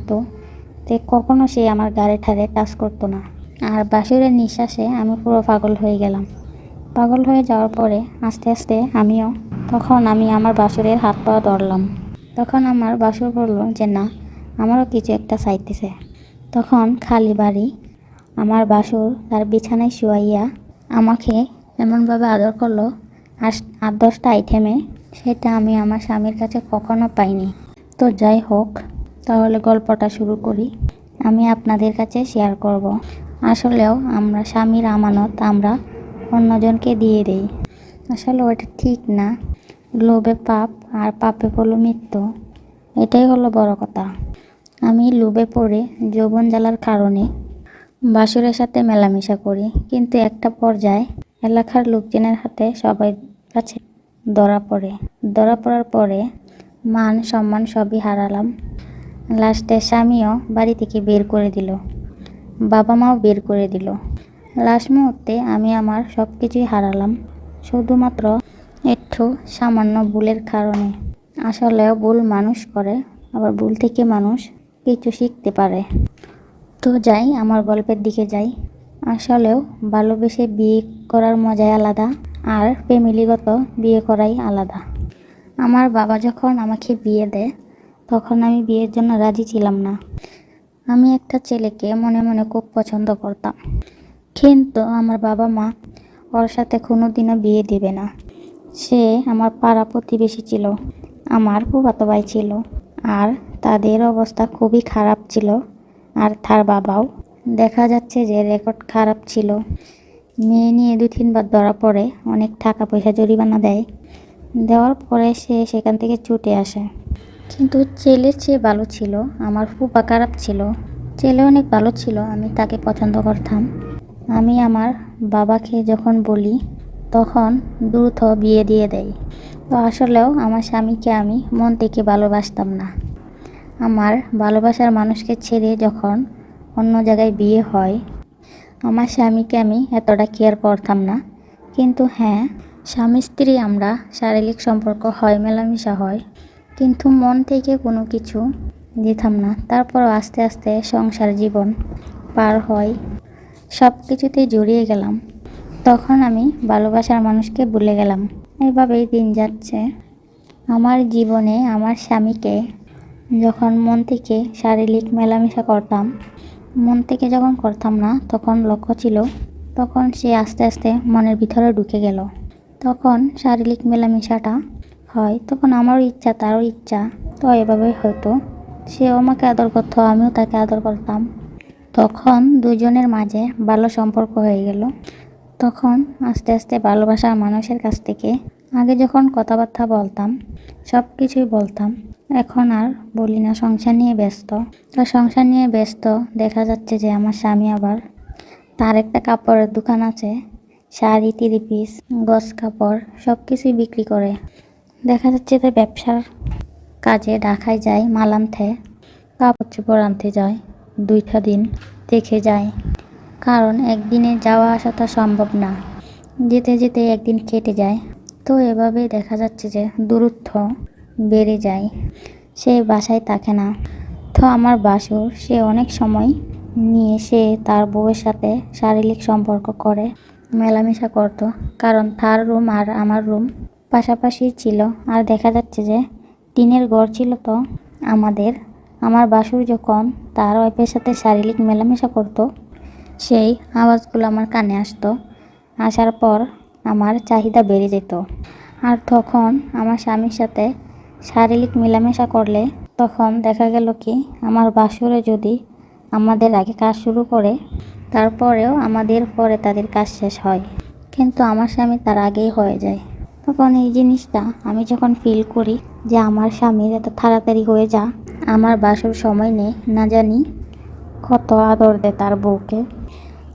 ঘুমাইতো, তো কখনো সে আমার গাড়ি ঠাড়ে টাচ করতো না। আর বাসুরের নিঃশ্বাসে আমি পুরো পাগল হয়ে গেলাম। পাগল হয়ে যাওয়ার পরে আস্তে আস্তে তখন আমি আমার বাসুরের হাত পা ধরলাম। তখন আমার বাসুর বলল যে না, আমারও কিছু একটা চাইতেছে। তখন খালি বাড়ি আমার বাসুর তার বিছানায় শুয়াইয়া আমাকে এমনভাবে আদর করলো, আর 8-10টা আইটেমে, সেটা আমি আমার স্বামীর কাছে কখনো পাইনি। তো যাই হোক, তাহলে গল্পটা শুরু করি। আমি আপনাদের কাছে শেয়ার করব। আসলেও আমরা স্বামীর আমানত আমরা অন্যজনকে দিয়ে দেই। আসলে ওটা ঠিক না। লোভে পাপ আর পাপে হলো মৃত্যু, এটাই হলো বড় কথা। আমি লোভে পড়ে যৌবন জ্বালার কারণে বাসুরের সাথে মেলামেশা করি, কিন্তু একটা পর্যায়ে এলাকার লোকজনের হাতে সবাই কাছে ধরা পড়ার পরে মান সম্মান সবই হারালাম। লাস্টে স্বামীও বাড়ি থেকে বের করে দিল, বাবা মাও বের করে দিল। লাস্ট মুহূর্তে আমি আমার সব কিছুই হারালাম শুধুমাত্র একটু সামান্য ভুলের কারণে। আসলেও ভুল মানুষ করে, আবার ভুল থেকে মানুষ কিছু শিখতে পারে। তো যাই, আমার গল্পের দিকে যাই। আসলেও ভালোবেসে বিয়ে করার মজাই আলাদা, আর ফ্যামিলিগত বিয়ে করাই আলাদা। আমার বাবা যখন আমাকে বিয়ে দেয়, তখন আমি বিয়ের জন্য রাজি ছিলাম না। আমি একটা ছেলেকে মনে মনে খুব পছন্দ করতাম, কিন্তু আমার বাবা মা ওর সাথে কোনোদিনও বিয়ে দেবে না। সে আমার পাড়া প্রতিবেশী ছিল, আমার ফুফাতো ভাই ছিল, আর তাদের অবস্থা খুবই খারাপ ছিল। আর তার বাবাও দেখা যাচ্ছে যে রেকর্ড খারাপ ছিল। মেয়ে নিয়ে 2-3 বার ধরা পড়ে, অনেক টাকা পয়সা জরিমানা দেওয়ার পরে সে সেখান থেকে ছুটে আসে। কিন্তু ছেলের চেয়ে ভালো ছিল আমার ফুপা, খারাপ ছিল। ছেলে অনেক ভালো ছিল, আমি তাকে পছন্দ করতাম। আমি আমার বাবাকে যখন বলি, তখন দ্রুত বিয়ে দিয়ে দেয়। তো আসলেও আমার স্বামীকে আমি মন থেকে ভালোবাসতাম না। আমার ভালোবাসার মানুষকে ছেড়ে যখন অন্য জায়গায় বিয়ে হয়, আমার স্বামীকে আমি এতটা কেয়ার করতাম না। কিন্তু হ্যাঁ, স্বামী স্ত্রী আমরা শারীরিক সম্পর্ক হয়, মেলামেশা হয়, কিন্তু মন থেকে কোনো কিছু দিতাম না। তারপরও আস্তে আস্তে সংসার জীবন পার হয়, সব কিছুতেই জড়িয়ে গেলাম। তখন আমি ভালোবাসার মানুষকে ভুলে গেলাম। এভাবেই দিন যাচ্ছে আমার জীবনে। আমার স্বামীকে যখন মন থেকে শারীরিক মেলামেশা করতাম, মন থেকে যখন করতাম না, তখন লক্ষ্য ছিল, তখন সে আস্তে আস্তে মনের ভিতরে ঢুকে গেল। তখন শারীরিক মেলামেশাটা হয়, তখন আমারও ইচ্ছা তারও ইচ্ছা, তো এভাবে হয়তো সেও আমাকে আদর করতো, আমিও তাকে আদর করতাম। তখন দুজনের মাঝে ভালো সম্পর্ক হয়ে গেল। তখন আস্তে আস্তে ভালোবাসার মানুষের কাছ থেকে আগে যখন কথাবার্তা বলতাম, সব কিছুই বলতাম, এখন আর বলি না, সংসার নিয়ে ব্যস্ত। তো সংসার নিয়ে ব্যস্ত দেখা যাচ্ছে যে আমার স্বামী আবার তার একটা কাপড়ের দোকান আছে, শাড়ি, 3 পিস, গস কাপড় সব কিছুই বিক্রি করে। দেখা যাচ্ছে যে ব্যবসার কাজে ঢাকায় যায়, মাল আনতে, কাপড় চোপড় আনতে যায়, 2টা দিন দেখে যায়। কারণ একদিনে যাওয়া আসা তো সম্ভব না, যেতে যেতে একদিন কেটে যায়। তো এভাবেই দেখা যাচ্ছে যে দূরত্ব বেড়ে যায়, সে বাসায় থাকে না। তো আমার বাসুর সে অনেক সময় নিয়ে সে তার বউয়ের সাথে শারীরিক সম্পর্ক করে, মেলামেশা করত। কারণ তার রুম আর আমার রুম পাশাপাশি ছিল, আর দেখা যাচ্ছে যে টিনের ঘর ছিল। তো আমার বাসুর যখন তার ওয়াইফের সাথে শারীরিক মেলামেশা করত, সেই আওয়াজগুলো আমার কানে আসতো। আসার পর আমার চাহিদা বেড়ে যেত। আর তখন আমার স্বামীর সাথে শারীরিক মেলামেশা করলে, তখন দেখা গেল কি আমার বাসুরে যদি আমাদের আগে কাজ শুরু করে, তারপরেও আমাদের পরে তাদের কাজ শেষ হয়, কিন্তু আমার স্বামী তার আগেই হয়ে যায়। তখন এই জিনিসটা আমি যখন ফিল করি যে আমার স্বামীর এত তাড়াতাড়ি হয়ে যা, আমার বাসুর সময় নেই, না জানি কত আদর দেয় তার বউকে,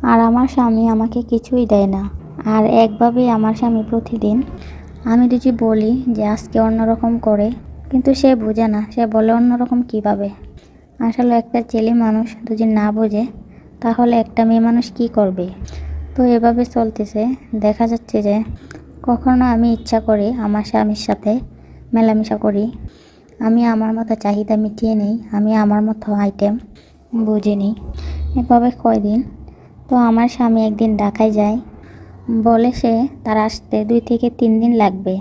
আর আমার স্বামী আমাকে কিছুই দেয় না। আর একভাবেই আমার স্বামী প্রতিদিন, আমি যদি বলি যে আজকে অন্যরকম করে, কিন্তু সে বোঝে না, সে বলে অন্যরকম কিভাবে। আসলে একটা ছেলে মানুষ যদি না বোঝে, তাহলে একটা মেয়ে মানুষ কি করবে। তো এভাবে চলতেছে। দেখা যাচ্ছে যে কখনো আমি ইচ্ছা করে আমার স্বামীর সাথে মেলামেশা করি, আমি আমার মতো চাহিদা মিটিয়ে নিই, আমি আমার মতো আইটেম বুঝে নিই। এভাবে কয়দিন। তো আমার স্বামী একদিন ঢাকায় যায়, বলে সে তার আসতে 2 থেকে 3 দিন লাগবে।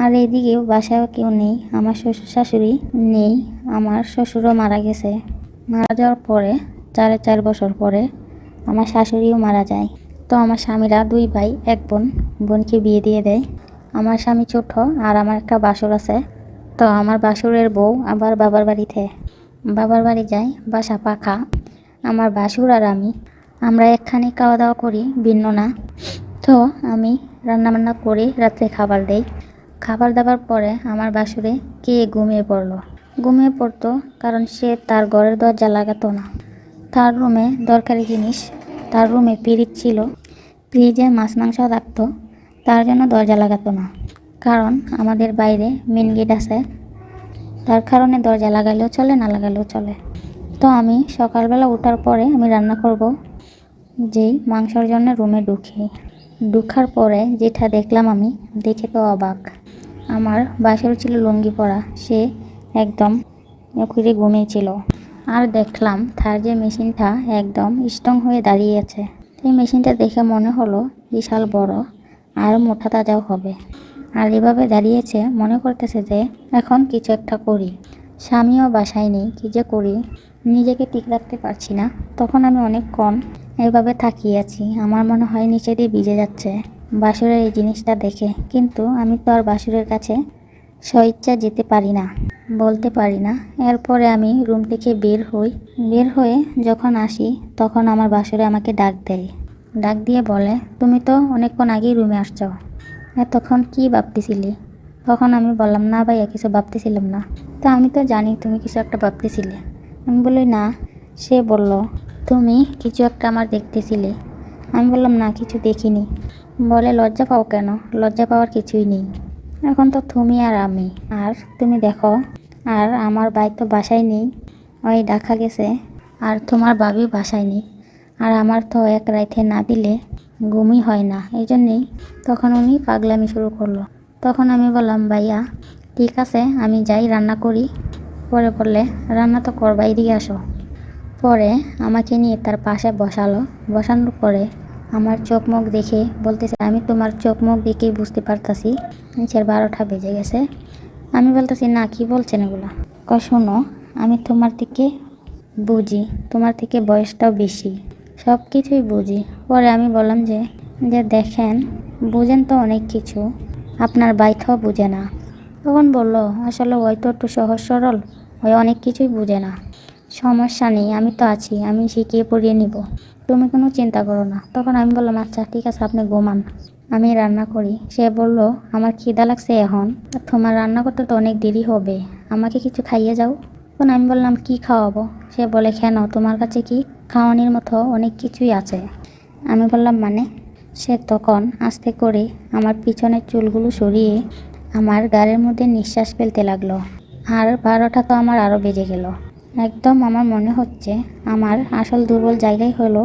আর এদিকেও বাসায়ও কেউ নেই, আমার শ্বশুর শাশুড়ি নেই, আমার শ্বশুরও মারা গেছে। মারা যাওয়ার পরে 4.5 বছর পরে আমার শাশুড়িও মারা যায়। তো আমার স্বামীরা 2 ভাই 1 বোন, বোনকে বিয়ে দিয়ে দেয়। আমার স্বামী ছোট আর আমার একটা বাসুর আছে। তো আমার বাসুরের বউ আবার বাবার বাড়ি যায়, বাসা পাখা। আমার বাসুর আর আমরা একখানে খাওয়া দাওয়া করি, ভিন্ন না। তো আমি রান্নাবান্না করে রাত্রে খাবার দেই। খাবার দাবার পরে আমার বাসুরে কে ঘুমিয়ে পড়তো, কারণ সে তার ঘরের দরজা লাগাতো না। তার রুমে দরকারি জিনিস, তার রুমে ফ্রিজ ছিল, ফ্রিজে মাছ মাংস রাখতো, তার জন্য দরজা লাগাতো না। কারণ আমাদের বাইরে মেন গেট আছে, তার কারণে দরজা লাগালেও চলে, না লাগালেও চলে। তো আমি সকালবেলা ওঠার পরে আমি রান্না করব, যেই মাংসর জন্য রুমে ঢুকার পরে যেটা দেখলাম, আমি দেখে তো অবাক। আমার বাসর ছিল লুঙ্গি পরা, সে একদম করে ঘুমিয়েছিল। আর দেখলাম তার যে মেশিনটা একদম স্ট্রং হয়ে দাঁড়িয়ে আছে। এই মেশিনটা দেখে মনে হলো বিশাল বড় আর মোটা তাজাও হবে। আর এভাবে দাঁড়িয়েছে, মনে করতেছে যে এখন কিছু একটা করি। স্বামীও বাসায় নেই, কী যে করি নিজেকে ঠিক রাখতে পারছি না। তখন আমি অনেকক্ষণ এভাবে তাকিয়ে আছি, আমার মনে হয় নিচে দিয়ে ভিজে যাচ্ছে বাসুরের এই জিনিসটা দেখে। কিন্তু আমি তো আর বাসুরের কাছে স্বইচ্ছা যেতে পারি না, বলতে পারি না। এরপরে আমি রুম থেকে বের হয়ে যখন আসি, তখন আমার বাসুরে আমাকে ডাক দিয়ে বলে, তুমি তো অনেকক্ষণ আগেই রুমে আসছো, তখন কি ভাবতেছিলি? তখন আমি বললাম, না ভাইয়া, কিছু ভাবতেছিলাম না। তা আমি তো জানি তুমি কিছু একটা ভাবতেছিলে। আমি বলি না। সে বলল, তুমি কিছু একটা আমার দেখতেছিলে। আমি বললাম, না, কিছু দেখিনি। বলে, লজ্জা পাও কেন? লজ্জা পাওয়ার কিছুই নেই, এখন তো তুমি আর আমি। আর তুমি দেখো, আর আমার ভাই তো বাসায় নেই, ওই ঢাকা গেছে। আর তোমার ভাবি বাসায় নেই। আর আমার তো এক রাতে না দিলে ঘুমই হয় না, এই জন্যেই। তখন উনি পাগলামি শুরু করলো। তখন আমি বললাম, ভাইয়া ঠিক আছে, আমি যাই রান্না করি। পরে বললে, রান্না তো করবা, এদিকে আসো। পরে আমাকে নিয়ে তার পাশে বসানোর পরে আমার চোখ মুখ দেখে বলতেছে, আমি তোমার চোখ মুখ দেখেই বুঝতে পারতাছি নিচের 12টা বেজে গেছে। আমি বলতেছি, না, কি বলছেন এগুলা? শোনো, আমি তোমার থেকে বুঝি, তোমার থেকে বয়সটাও বেশি, সব কিছুই বুঝি। পরে আমি বললাম যে দেখেন, বুঝেন তো অনেক কিছু, আপনার বাইথাও বুঝে না। তখন বলল, আসলে ওই তো একটু সহজ সরল, ওই অনেক কিছুই বুঝে না। সমস্যা নেই, আমি তো আছি, আমি শিখিয়ে পড়িয়ে নিব, তুমি কোনো চিন্তা করো না। তখন আমি বললাম, আচ্ছা ঠিক আছে, আপনি ঘুমান, আমি রান্না করি। সে বলল, আমার খিদা লাগছে এখন, তোমার রান্না করতে তো অনেক দেরি হবে, আমাকে কিছু খাইয়ে যাও। তখন আমি বললাম, কি খাওয়াবো? সে বলে, কেন, তোমার কাছে কি খাওয়ানোর মতো অনেক কিছুই আছে। আমি বললাম, মানে? সে তখন আস্তে করে আমার পিছনের চুলগুলো সরিয়ে আমার গায়ের মধ্যে নিঃশ্বাস ফেলতে লাগলো। আর 12টা তো আমার আরও বেজে গেল। একদম আমার মনে হচ্ছে আমার আসল দুর্বল জায়গায় হলো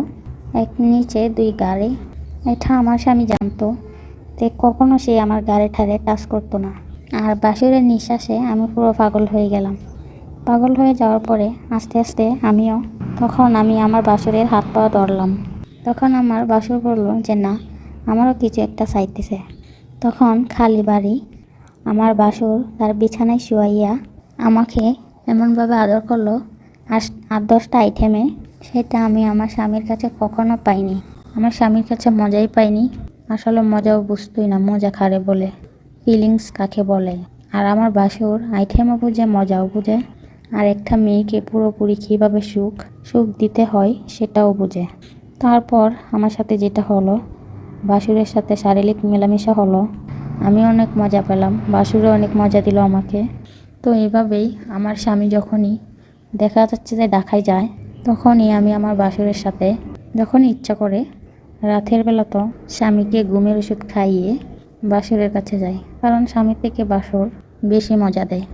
এক নিচে 2 গাড়ি। এটা আমার স্বামী জানতো, তে কখনো সে আমার গাড়ি ঠাড়ে টাচ করতো না। আর বাসুরের নিঃশ্বাসে আমি পুরো পাগল হয়ে গেলাম। পাগল হয়ে যাওয়ার পরে আস্তে আস্তে তখন আমি আমার বাসুরের হাত পা ধরলাম। তখন আমার বাসুর বলল যে না, আমারও কিছু একটা চাইতেছে। তখন খালি বাড়ি আমার বাসুর তার বিছানায় শুয়াইয়া আমাকে এমনভাবে আদর করলো, 8-10টা আইটেমে, সেটা আমি আমার স্বামীর কাছে কখনো পাইনি। আমার স্বামীর কাছে মজাই পাইনি। আসলে মজাও বুঝতোই না, মজা খারে বলে, ফিলিংস কাকে বলে। আর আমার বাসুর আইটেমও বুঝে, মজাও বুঝে, আর একটা মেয়েকে পুরোপুরি কীভাবে সুখ দিতে হয় সেটাও বুঝে। তারপর আমার সাথে যেটা হলো, বাসুরের সাথে শারীরিক মেলামেশা হলো, আমি অনেক মজা পেলাম, বাসুরও অনেক মজা দিল আমাকে। তো এভাবেই আমার স্বামী যখনই দেখা যাচ্ছে যে ঢাকায় যায়, তখনই আমি আমার বাসুরের সাথে যখনই ইচ্ছা করে রাতের বেলা তো স্বামীকে ঘুমের ওষুধ খাইয়ে বাসুরের কাছে যাই, কারণ স্বামীর থেকে বাসুর বেশি মজা দেয়।